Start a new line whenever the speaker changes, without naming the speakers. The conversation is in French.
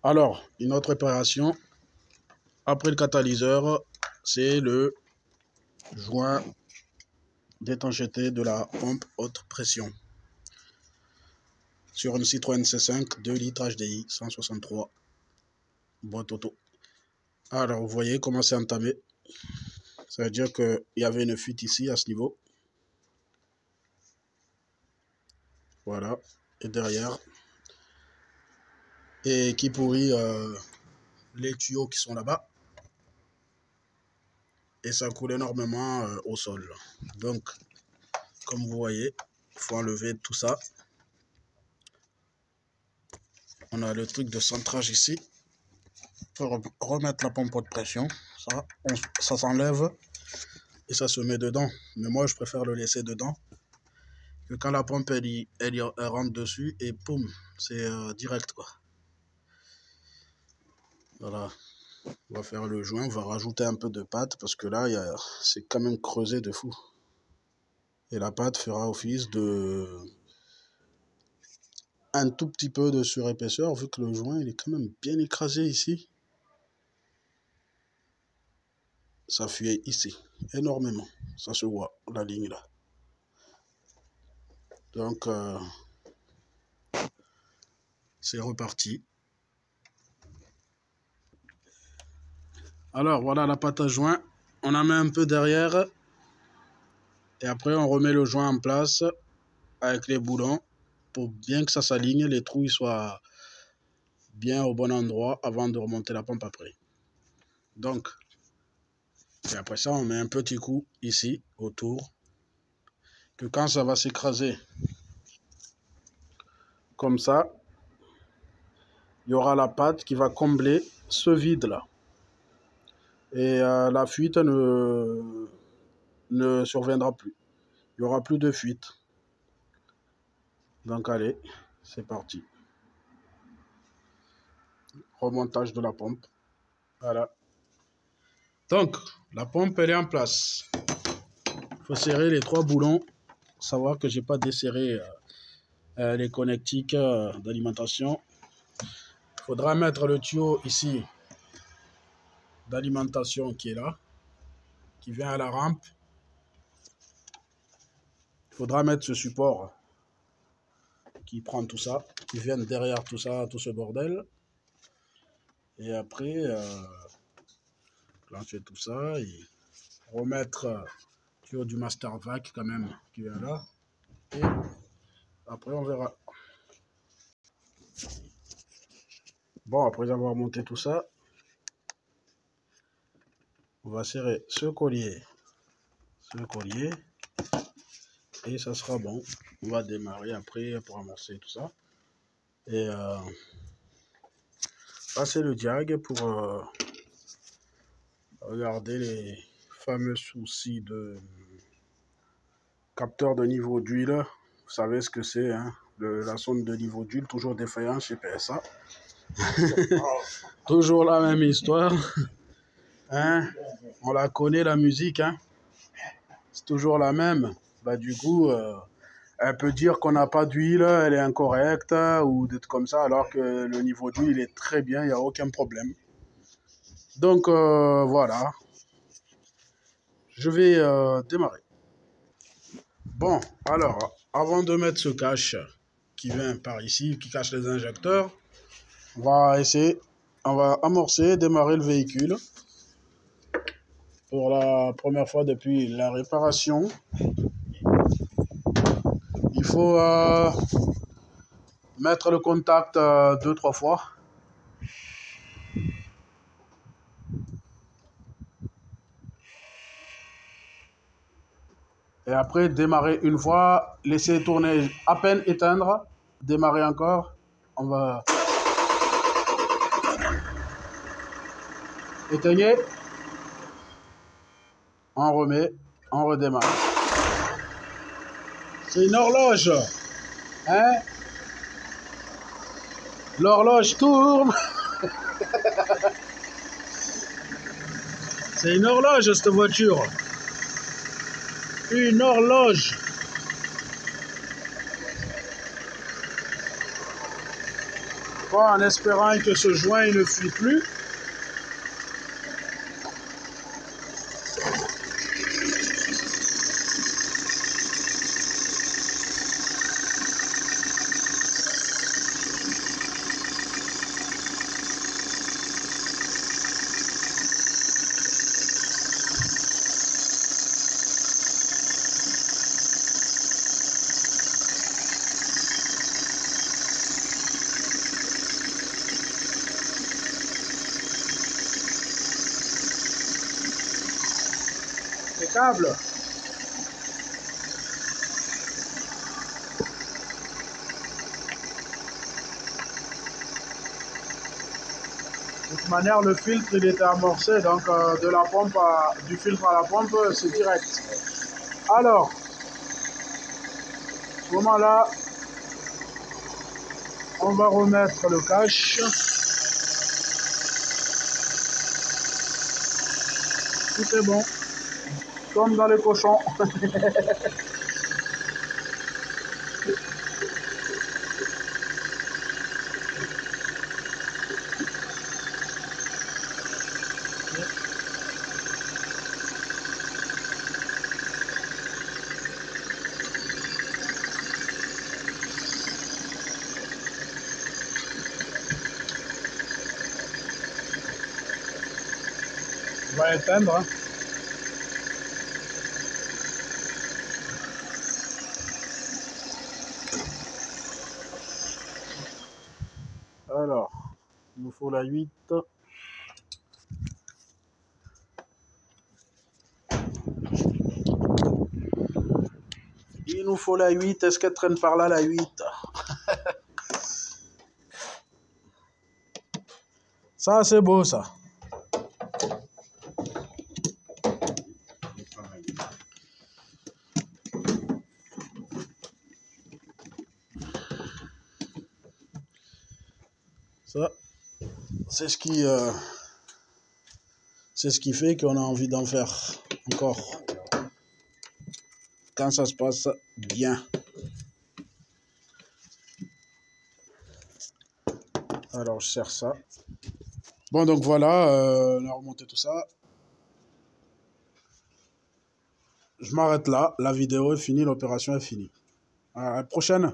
Alors, une autre opération, après le catalyseur, c'est le joint d'étanchéité de la pompe haute pression. Sur une Citroën C5, 2 litres HDI, 163, boîte auto. Alors, vous voyez comment c'est entamé. Ça veut dire qu'il y avait une fuite ici, à ce niveau. Voilà. Et derrière. Et qui pourrit les tuyaux qui sont là-bas. Et ça coule énormément au sol. Donc, comme vous voyez, il faut enlever tout ça. On a le truc de centrage ici. Il faut remettre la pompe haute pression. Ça s'enlève et ça se met dedans. Mais moi, je préfère le laisser dedans. Que quand la pompe elle rentre dessus et poum, c'est direct quoi. Voilà. On va faire le joint. On va rajouter un peu de pâte parce que là, c'est quand même creusé de fou. Et la pâte fera office de un tout petit peu de surépaisseur vu que le joint il est quand même bien écrasé ici. Ça fuit ici énormément, ça se voit la ligne là. Donc c'est reparti. Alors voilà la pâte à joint, on en met un peu derrière et après on remet le joint en place avec les boulons pour bien que ça s'aligne, les trous ils soient bien au bon endroit avant de remonter la pompe après. Donc, et après ça on met un petit coup ici autour, que quand ça va s'écraser comme ça, il y aura la pâte qui va combler ce vide là. Et la fuite ne surviendra plus. Il n'y aura plus de fuite. Donc allez, c'est parti. Remontage de la pompe. Voilà. Donc, la pompe elle est en place. Il faut serrer les 3 boulons. Savoir que j'ai pas desserré les connectiques d'alimentation. Il faudra mettre le tuyau ici d'alimentation qui est là, qui vient à la rampe. Il faudra mettre ce support qui prend tout ça, qui vient derrière tout ça, tout ce bordel. Et après, plancher tout ça et remettre le tuyau du master vac quand même qui vient là. Et après, on verra. Bon, après avoir monté tout ça, on va serrer ce collier, et ça sera bon. On va démarrer après pour amorcer tout ça. Et passer le diag pour regarder les fameux soucis de capteur de niveau d'huile. Vous savez ce que c'est, hein? La sonde de niveau d'huile, toujours défaillant chez PSA. Toujours la même histoire. Hein? On la connaît, la musique. Hein? C'est toujours la même. Bah, du coup, elle peut dire qu'on n'a pas d'huile, elle est incorrecte, ou des trucs comme ça, alors que le niveau d'huile est très bien, il n'y a aucun problème. Donc, voilà. Je vais démarrer. Bon, alors, avant de mettre ce cache qui vient par ici, qui cache les injecteurs, on va amorcer, démarrer le véhicule. Pour la première fois depuis la réparation. Il faut mettre le contact 2-3 fois. Et après, démarrer une fois, laisser tourner, à peine éteindre, démarrer encore. On va... Éteignez. On remet, on redémarre. C'est une horloge. Hein? L'horloge tourne. C'est une horloge, cette voiture. Une horloge. Bon, en espérant que ce joint il ne fuit plus. Impeccable. De toute manière, le filtre il était amorcé, donc de la pompe du filtre à la pompe, c'est direct. Alors, à ce moment-là, on va remettre le cache. Tout est bon, comme dans les cochons. On va éteindre. Alors, il nous faut la 8. Il nous faut la 8. Est-ce qu'elle traîne par là, la 8? Ça, c'est beau, ça. Ça, c'est ce qui fait qu'on a envie d'en faire encore. Quand ça se passe bien. Alors, je sers ça. Bon, donc voilà, on a remonté tout ça. Je m'arrête là. La vidéo est finie, l'opération est finie. À la prochaine.